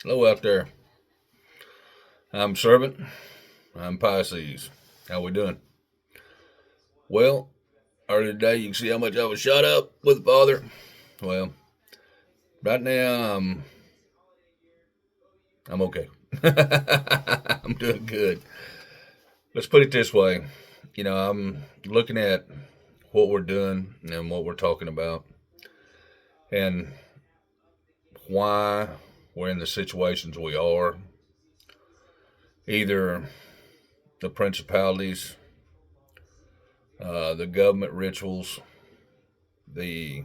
Hello out there. I'm Servant. I'm Pisces. How we doing? Well, earlier today you can see how much I was shot up with the father. Well, right now I'm okay. I'm doing good. Let's put it this way. I'm looking at what we're doing and what we're talking about and why we're in the situations we are. Either the principalities, the government rituals, the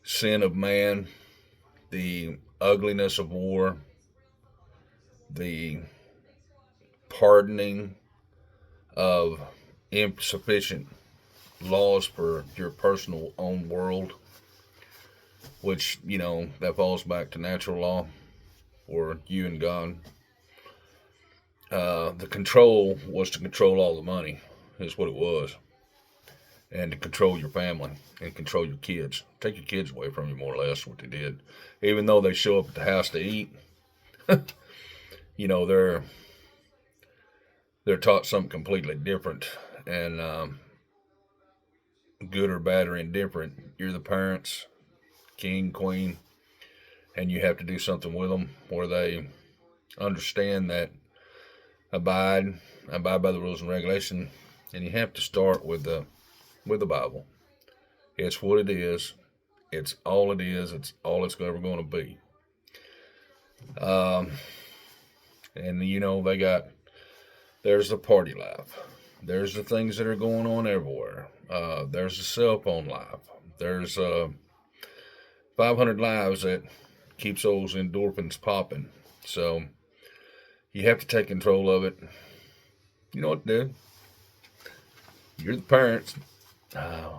sin of man, the ugliness of war, the pardoning of insufficient laws for your personal own world, which, that falls back to natural law or you and God. The control was to control all the money, is what it was, and to control your family and control your kids. Take your kids away from you, more or less, what they did. Even though they show up at the house to eat, they're taught something completely different. And good or bad or indifferent, you're the parents, king, queen, and you have to do something with them where they understand that abide by the rules and regulation, and you have to start with the Bible. It's what it is. It's all it is. It's all it's ever going to be. Um, and there's the party life. There's the things that are going on everywhere. There's the cell phone life. There's 500 lives that keeps those endorphins popping. So you have to take control of it. You know what to do. You're the parents, uh,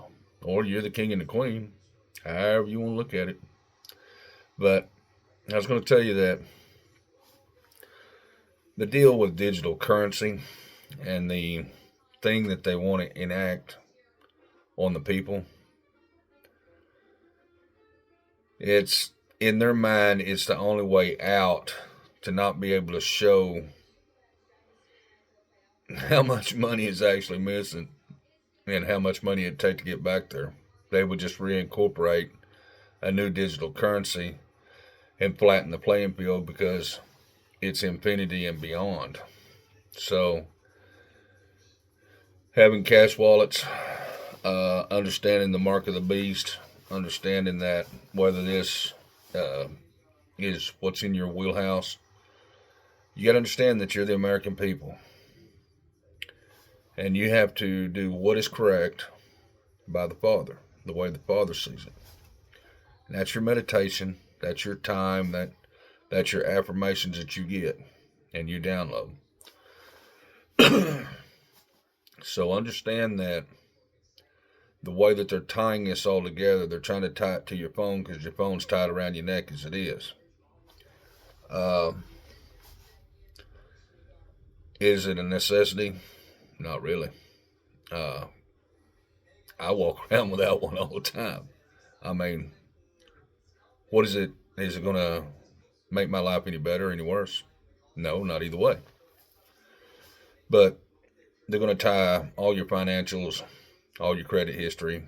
or you're the king and the queen, however you want to look at it. But I was going to tell you that the deal with digital currency and the thing that they want to enact on the people, it's in their mind, it's the only way out to not be able to show how much money is actually missing and how much money it'd take to get back there. They would just reincorporate a new digital currency and flatten the playing field because it's infinity and beyond. So, having cash wallets, understanding the mark of the beast, understanding that whether this uh, is what's in your wheelhouse, you got to understand that you're the American people. And you have to do what is correct by the Father, the way the Father sees it. And that's your meditation. That's your time. That's your affirmations that you get and you download. So understand that the way that they're tying this all together, they're trying to tie it to your phone because your phone's tied around your neck as it Uh, is it a necessity? Not really. Uh, I walk around without one all the time. I mean, what is it? Is it going to make my life any better, any worse? No, not either way. But they're going to tie all your financials, all your credit history,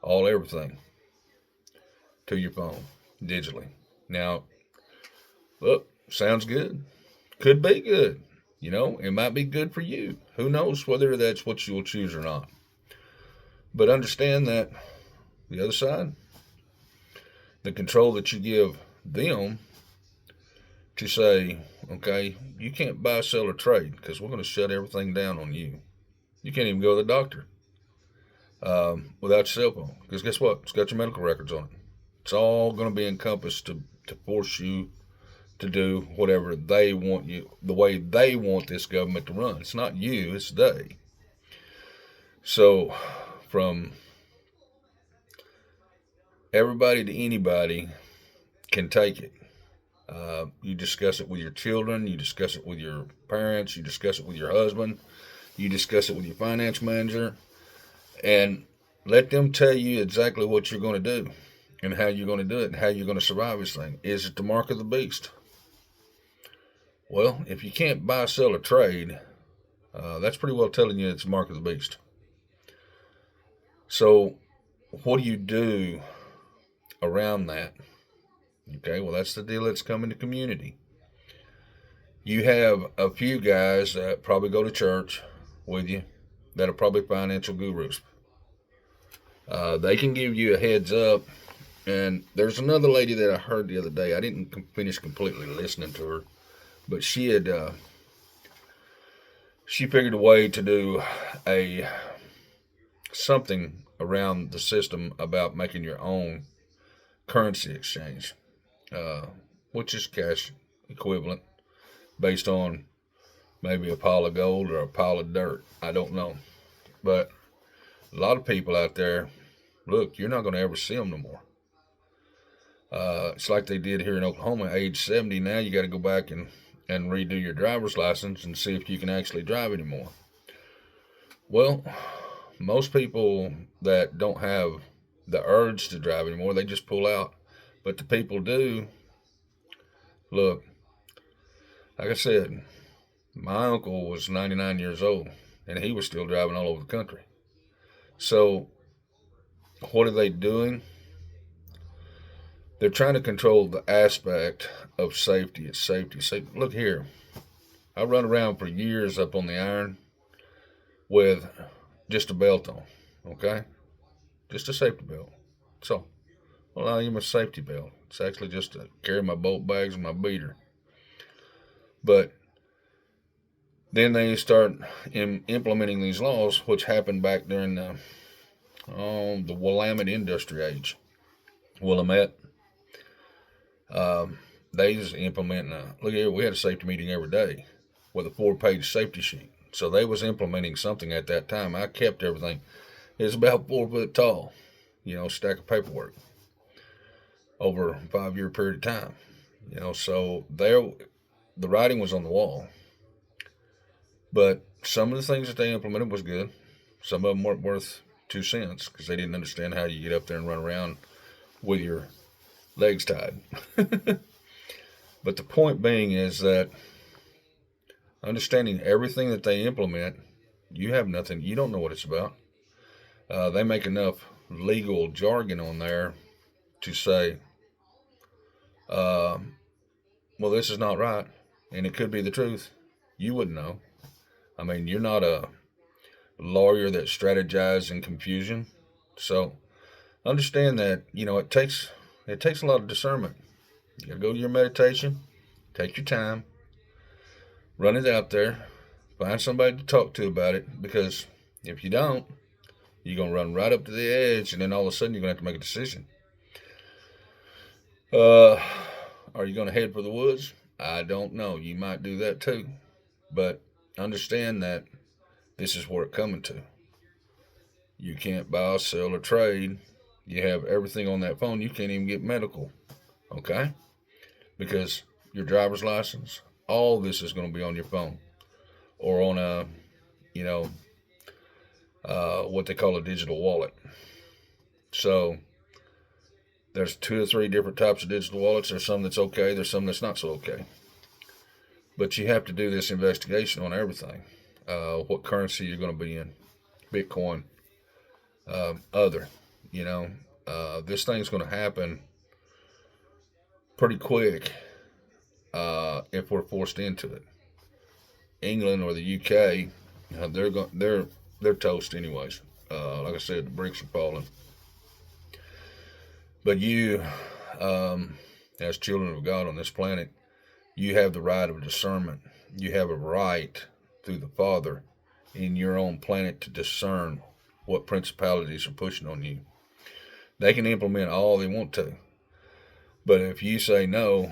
all everything to your phone digitally. Now, look, sounds good. Could be good. It might be good for you. Who knows whether that's what you'll choose or not. But understand that the other side, the control that you give them to say, okay, you can't buy, sell, or trade because we're going to shut everything down on you. You can't even go to the doctor without your cell phone because guess what? It's got your medical records on it. It's all going to be encompassed to force you to do whatever they want you, the way they want this government to run. It's not you, it's they. So, from everybody to anybody can take it. You discuss it with your children, you discuss it with your parents, you discuss it with your husband, you discuss it with your finance manager, and let them tell you exactly what you're going to do. and how you're going to do it and how you're going to survive this thing. Is it the mark of the beast? Well, if you can't buy, sell, or trade, that's pretty well telling you it's the mark of the beast. So, what do you do around that? Okay, well, that's the deal that's coming to community. You have a few guys that probably go to church with you that are probably financial gurus. They can give you a heads up. And there's another lady that I heard the other day. I didn't finish completely listening to her, but she figured a way to do a something around the system about making your own currency exchange, uh, which is cash equivalent based on maybe a pile of gold or a pile of dirt. I don't know. But a lot of people out there, look, you're not going to ever see them no more. It's like they did here in Oklahoma, age 70. Now you got to go back and redo your driver's license and see if you can actually drive anymore. Well, most people that don't have the urge to drive anymore, they just pull out. But the people do, look, like I said, my uncle was 99 years old and he was still driving all over the country. So, what are they doing? They're trying to control the aspect of safety. It's safety. Say, look here, I run around for years up on the iron with just a belt on, okay? Just a safety belt. So, well, not even a safety belt. It's actually just to carry my bolt bags and my beater. But then they start implementing these laws, which happened back during the Willamette Industry Age. Willamette. They was implementing. Look here, we had a safety meeting every day with a 4-page safety sheet. So they was implementing something at that time. I kept everything. It was about 4 foot tall, stack of paperwork over a 5-year period of time. So there, the writing was on the wall. But some of the things that they implemented was good. Some of them weren't worth 2 cents because they didn't understand how you get up there and run around with your legs tied. But the point being is that understanding everything that they implement, you have nothing, you don't know what it's about. They make enough legal jargon on there to say, well, this is not right, and it could be the truth. You wouldn't know. I mean, you're not a lawyer that strategizes in confusion. So understand that, it takes a lot of discernment. You gotta go to your meditation, take your time, run it out there, find somebody to talk to about it, because if you don't, you're going to run right up to the edge, and then all of a sudden you're going to have to make a decision. Are you going to head for the woods? I don't know. You might do that too. But understand that this is where it's coming to. You can't buy, sell, or trade. You have everything on that phone. You can't even get medical. Okay? Because your driver's license, all this is going to be on your phone or on a, what they call a digital wallet. So there's 2 or 3 different types of digital wallets. There's some that's okay. There's some that's not so okay. But you have to do this investigation on everything. What currency you're going to be in, Bitcoin, other. This thing's going to happen pretty quick if we're forced into it. England or the UK, they're toast anyways. Like I said, the bricks are falling. But you, as children of God on this planet, you have the right of discernment. You have a right through the Father in your own planet to discern what principalities are pushing on you. They can implement all they want to. But if you say no,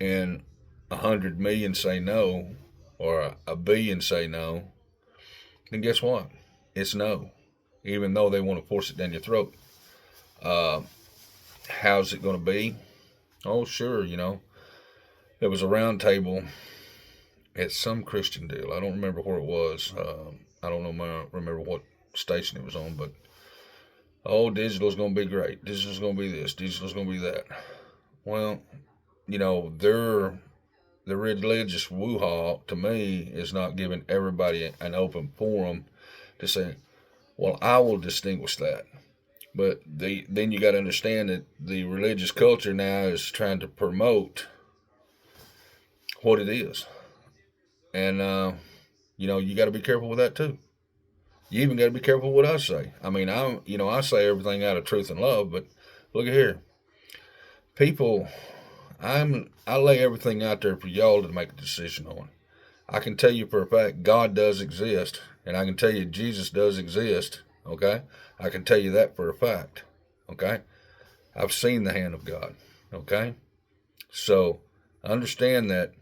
and 100 million say no, or a billion say no, then guess what? It's no. Even though they want to force it down your throat. How's it going to be? Oh, sure, There was a round table at some Christian deal. I don't remember where it was. I don't remember what station it was on, but Oh, digital's going to be great. Digital's going to be this. Digital's going to be that. Well, the religious woo-ha to me is not giving everybody an open forum to say, well, I will distinguish that. But then you got to understand that the religious culture now is trying to promote what it is. And, you got to be careful with that too. You even got to be careful what I say. I mean, I say everything out of truth and love, but look at here. People, I lay everything out there for y'all to make a decision on. I can tell you for a fact God does exist, and I can tell you Jesus does exist, okay? I can tell you that for a fact, okay? I've seen the hand of God, okay? So understand that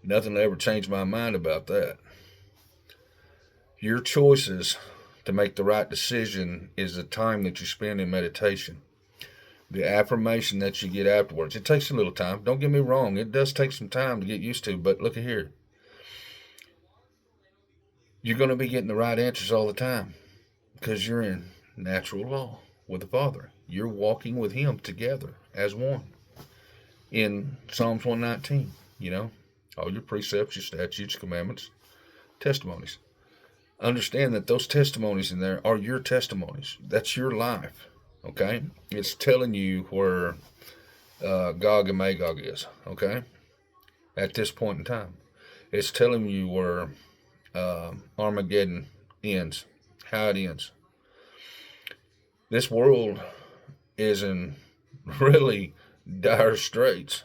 nothing will ever change my mind about that. Your choices to make the right decision is the time that you spend in meditation. The affirmation that you get afterwards. It takes a little time. Don't get me wrong. It does take some time to get used to, but look at here. You're going to be getting the right answers all the time because you're in natural law with the Father. You're walking with Him together as one. In Psalms 119, all your precepts, your statutes, commandments, testimonies. Understand that those testimonies in there are your testimonies. That's your life, okay? It's telling you where Gog and Magog is, okay? At this point in time. It's telling you where Armageddon ends, how it ends. This world is in really dire straits.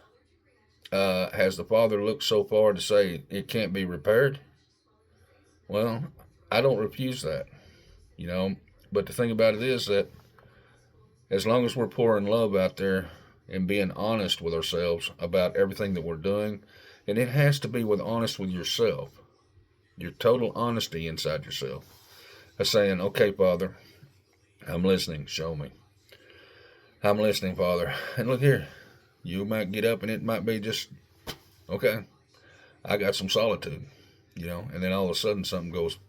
Has the Father looked so far to say it can't be repaired? Well, I don't refuse that, But the thing about it is that as long as we're pouring love out there and being honest with ourselves about everything that we're doing, and it has to be honest with yourself, your total honesty inside yourself, of saying, okay, Father, I'm listening, show me. I'm listening, Father. And look here, you might get up and it might be just, okay, I got some solitude, and then all of a sudden something goes,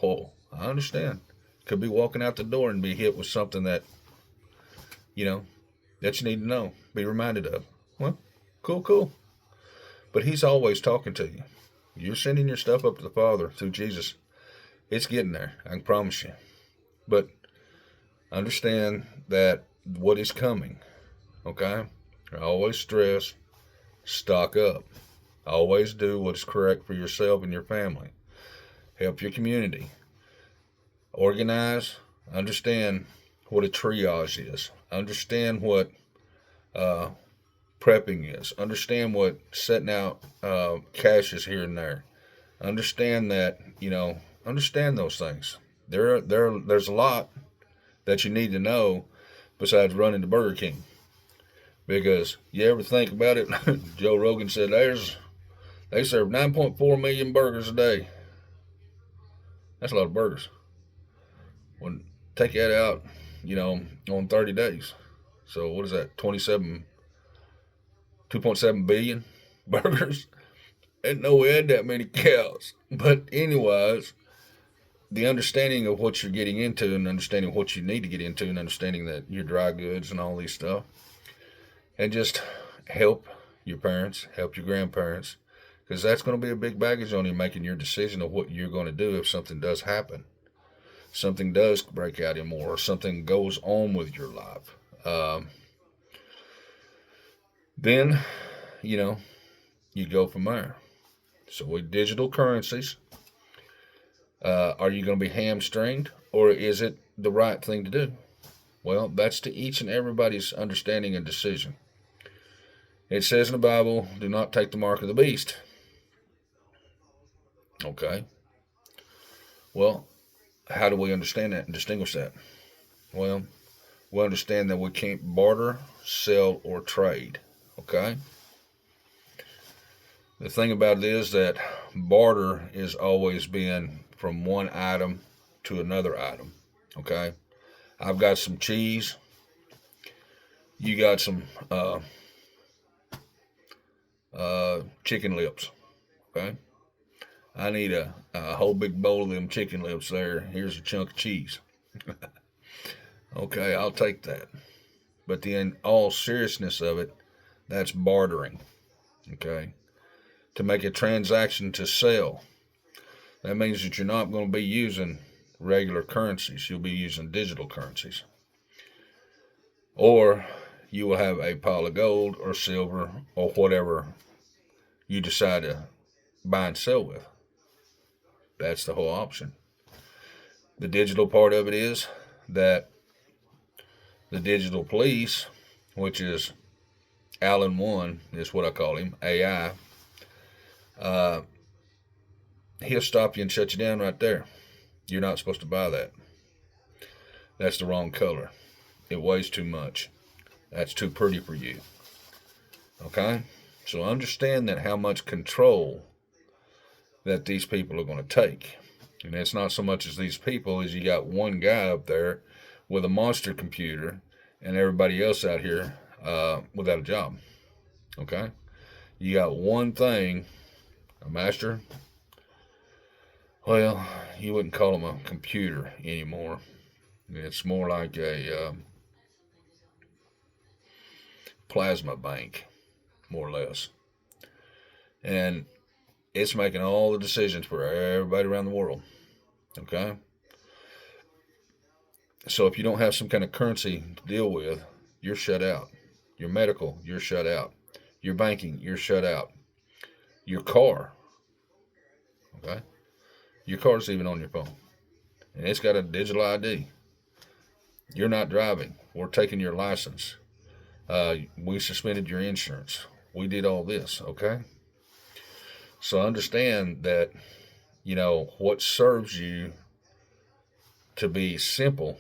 oh, I understand. Could be walking out the door and be hit with something that, that you need to know, be reminded of. Well, cool. But He's always talking to you. You're sending your stuff up to the Father through Jesus. It's getting there, I can promise you. But understand that what is coming, okay? I always stress, stock up. Always do what is correct for yourself and your family. Help your community. Organize. Understand what a triage is. Understand what prepping is. Understand what setting out cash is here and there. Understand that, understand those things. There's a lot that you need to know besides running to Burger King. Because you ever think about it, Joe Rogan said they serve 9.4 million burgers a day. That's a lot of burgers. When take that out, on 30 days. So what is that? 2.7 billion burgers. Ain't no way had that many cows. But anyways, the understanding of what you're getting into and understanding what you need to get into and understanding that your dry goods and all these stuff. And just help your parents, help your grandparents, because that's going to be a big baggage on you making your decision of what you're going to do if something does happen. Something does break out in more, or something goes on with your life. Then, you go from there. So with digital currencies, are you going to be hamstringed, or is it the right thing to do? Well, that's to each and everybody's understanding and decision. It says in the Bible, do not take the mark of the beast. Okay. Well, how do we understand that and distinguish that? Well, we understand that we can't barter, sell, or trade. Okay? The thing about it is that barter is always being from one item to another item. Okay? I've got some cheese. You got some chicken lips. Okay? I need a whole big bowl of them chicken lips there. Here's a chunk of cheese. Okay, I'll take that. But the in all seriousness of it, that's bartering. Okay, to make a transaction to sell, that means that you're not going to be using regular currencies. You'll be using digital currencies, or you will have a pile of gold or silver or whatever you decide to buy and sell with. That's the whole option. The digital part of it is that the digital police, which is Alan One, is what I call him, AI, uh, he'll stop you and shut you down right there. You're not supposed to buy that. That's the wrong color. It weighs too much. That's too pretty for you. Okay? So understand that how much control that these people are going to take. And it's not so much as these people as you got one guy up there with a monster computer and everybody else out here without a job. Okay? You got one thing, a master. Well, you wouldn't call them a computer anymore. It's more like a plasma bank, more or less. And it's making all the decisions for everybody around the world. Okay? So if you don't have some kind of currency to deal with, you're shut out. Your medical, you're shut out. Your banking, you're shut out. Your car, okay? Your car's even on your phone. And it's got a digital ID. You're not driving. We're taking your license. We suspended your insurance. We did all this, okay? So understand that, what serves you to be simple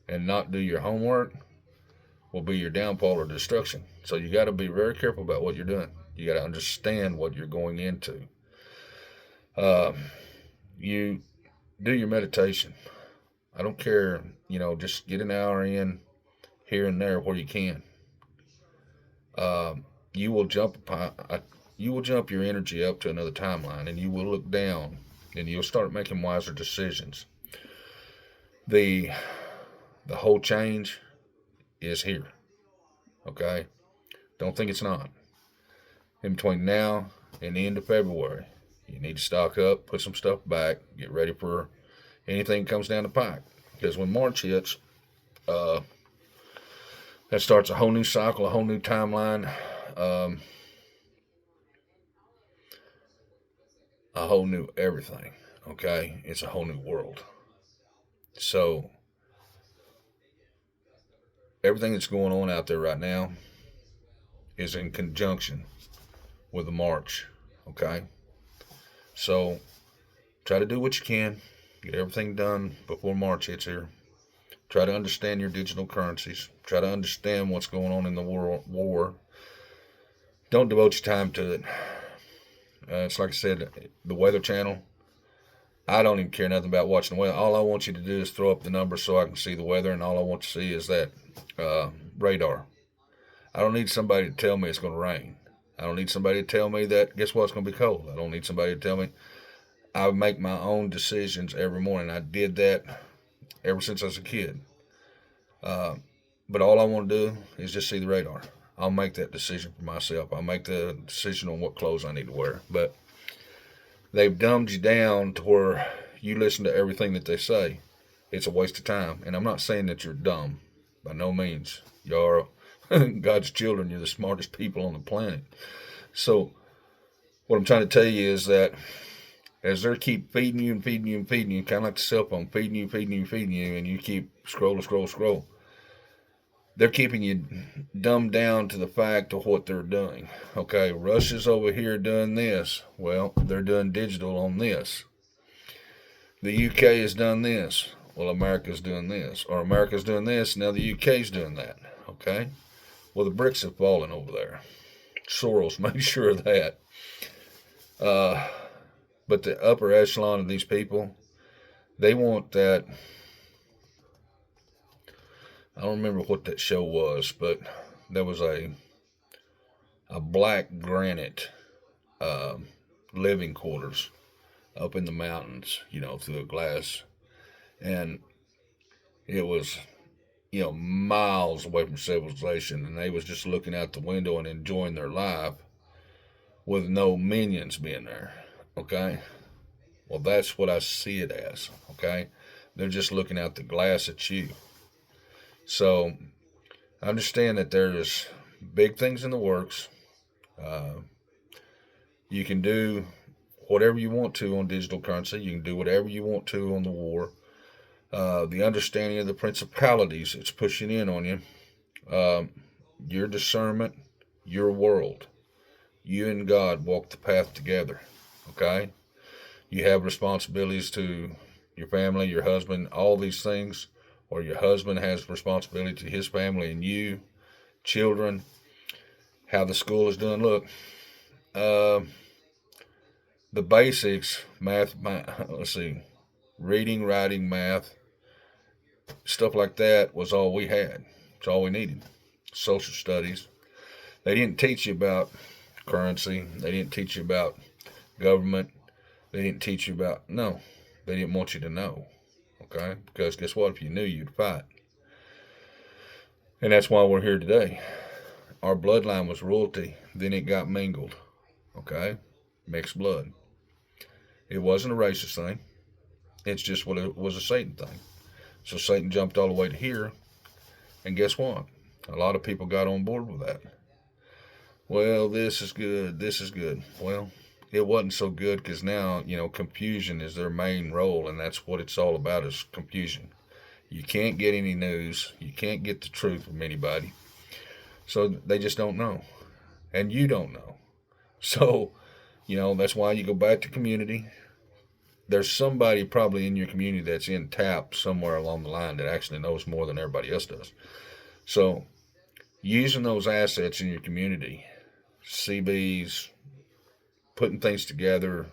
and not do your homework will be your downfall or destruction. So you got to be very careful about what you're doing. You got to understand what you're going into. You do your meditation. I don't care, just get an hour in here and there where you can. You will jump your energy up to another timeline, and you will look down, and you'll start making wiser decisions. The the whole change is here. Okay, don't think it's not. In between now and the end of February, you need to stock up, put some stuff back, get ready for anything that comes down the pike. Because when March hits, uh, that starts a whole new cycle, a whole new timeline, um, a whole new everything. Okay, it's a whole new world. So everything that's going on out there right now is in conjunction with the March. Okay, so try to do what you can, get everything done before March hits here. Try to understand your digital currencies. Try to understand what's going on in the world war. Don't devote your time to it. It's like I said, the Weather Channel. I don't even care nothing about watching the weather. All I want you to do is throw up the numbers so I can see the weather, and all I want to see is that radar. I don't need somebody to tell me it's going to rain. I don't need somebody to tell me that, guess what, it's going to be cold. I don't need somebody to tell me. I make my own decisions every morning. I did that ever since I was a kid. But all I want to do is just see the radar. I'll make that decision for myself. I'll make the decision on what clothes I need to wear. But they've dumbed you down to where you listen to everything that they say. It's a waste of time. And I'm not saying that you're dumb. By no means. You're God's children. You're the smartest people on the planet. So what I'm trying to tell you is that as they keep feeding you and feeding you and feeding you, kind of like the cell phone, feeding you, feeding you, feeding you, and you keep scroll, they're keeping you dumbed down to the fact of what they're doing. Okay, Russia's over here doing this. Well, they're doing digital on this. The UK has done this. Well, America's doing this. Or America's doing this, now the UK's doing that. Okay? Well, the bricks have fallen over there. Soros made sure of that. But the upper echelon of these people, they want that. I don't remember what that show was, but there was a black granite living quarters up in the mountains, through a glass, and it was miles away from civilization, and they was just looking out the window and enjoying their life with no minions being there. Okay? Well, that's what I see it as. Okay? They're just looking out the glass at you. So understand that there's big things in the works. Uh, you can do whatever you want to on digital currency. You can do whatever you want to on the war. The understanding of the principalities, it's pushing in on you. Uh, your discernment, your world. You and God walk the path together. Okay? You have responsibilities to your family, your husband, all these things, or your husband has responsibility to his family and you, children, how the school is doing. Look, uh, the basics, math, let's see, reading, writing, math, stuff like that was all we had. It's all we needed. Social studies. They didn't teach you about currency. They didn't teach you about government. They didn't teach you about, no, they didn't want you to know. Okay? Because guess what? If you knew, you'd fight. And that's why we're here today. Our bloodline was royalty. Then it got mingled. Okay? Mixed blood. It wasn't a racist thing. It's just what it was, a Satan thing. So Satan jumped all the way to here. And guess what? A lot of people got on board with that. Well, this is good. This is good. Well, it wasn't so good because now, confusion is their main role. And that's what it's all about, is confusion. You can't get any news. You can't get the truth from anybody. So they just don't know. And you don't know. So, that's why you go back to community. There's somebody probably in your community that's in tap somewhere along the line that actually knows more than everybody else does. So, using those assets in your community, CBs, putting things together,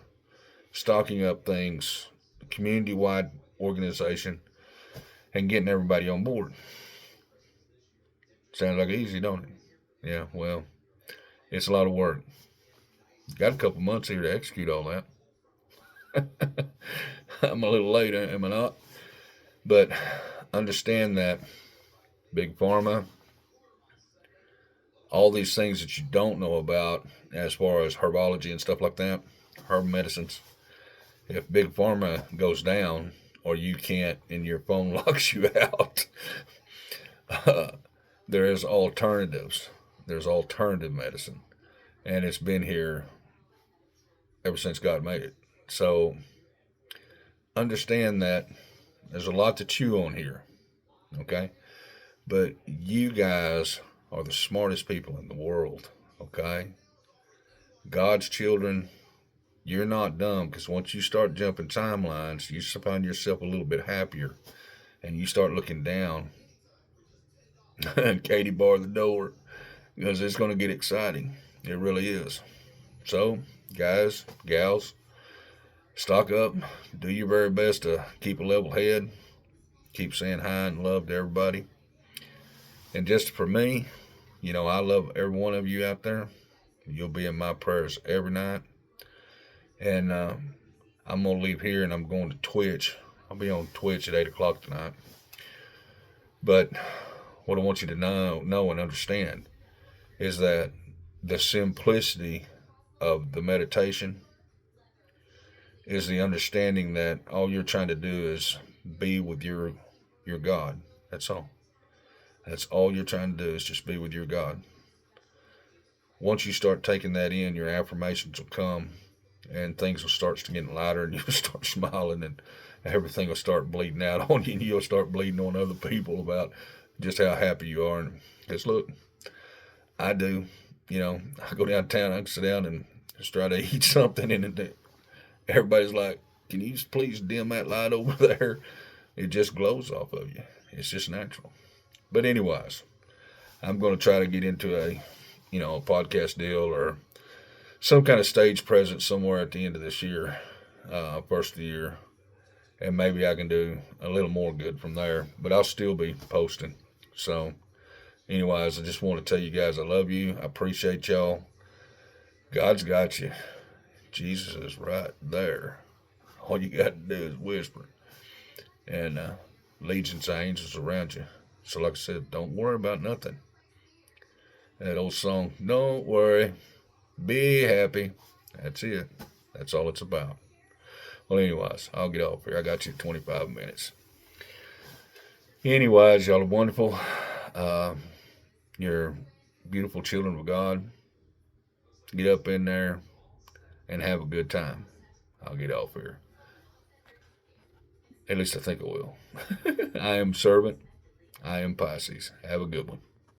stocking up things, community-wide organization, and getting everybody on board. Sounds like easy, don't it? Yeah, well, it's a lot of work. Got a couple months here to execute all that. I'm a little late, am I not? But understand that Big Pharma, all these things that you don't know about as far as herbology and stuff like that, herb medicines, if Big Pharma goes down or you can't and your phone locks you out, there is alternatives. There's alternative medicine. And it's been here ever since God made it. So understand that there's a lot to chew on here. Okay? But you guys are the smartest people in the world. Okay? God's children, you're not dumb, because once you start jumping timelines, you find yourself a little bit happier and you start looking down. And Katie barred the door, because it's going to get exciting. It really is. So, guys, gals, stock up. Do your very best to keep a level head. Keep saying hi and love to everybody. And just for me, I love every one of you out there. You'll be in my prayers every night. And I'm going to leave here and I'm going to Twitch. I'll be on Twitch at 8 o'clock tonight. But what I want you to know and understand is that the simplicity of the meditation is the understanding that all you're trying to do is be with your God. That's all. That's all you're trying to do, is just be with your God. Once you start taking that in, your affirmations will come and things will start getting lighter and you'll start smiling and everything will start bleeding out on you and you'll start bleeding on other people about just how happy you are. And because look, I do, I go downtown, I can sit down and just try to eat something and everybody's like, can you please dim that light over there? It just glows off of you. It's just natural. But anyways, I'm going to try to get into a podcast deal or some kind of stage presence somewhere at the end of this year, first of the year. And maybe I can do a little more good from there. But I'll still be posting. So, anyways, I just want to tell you guys I love you. I appreciate y'all. God's got you. Jesus is right there. All you got to do is whisper. And legions of angels around you. So, like I said, don't worry about nothing. That old song, don't worry, be happy. That's it. That's all it's about. Well, anyways, I'll get off here. I got you 25 minutes. Anyways, y'all are wonderful. Uh, you're beautiful children of God. Get up in there and have a good time. I'll get off here. At least I think I will. I am servant. I am Pisces. Have a good one.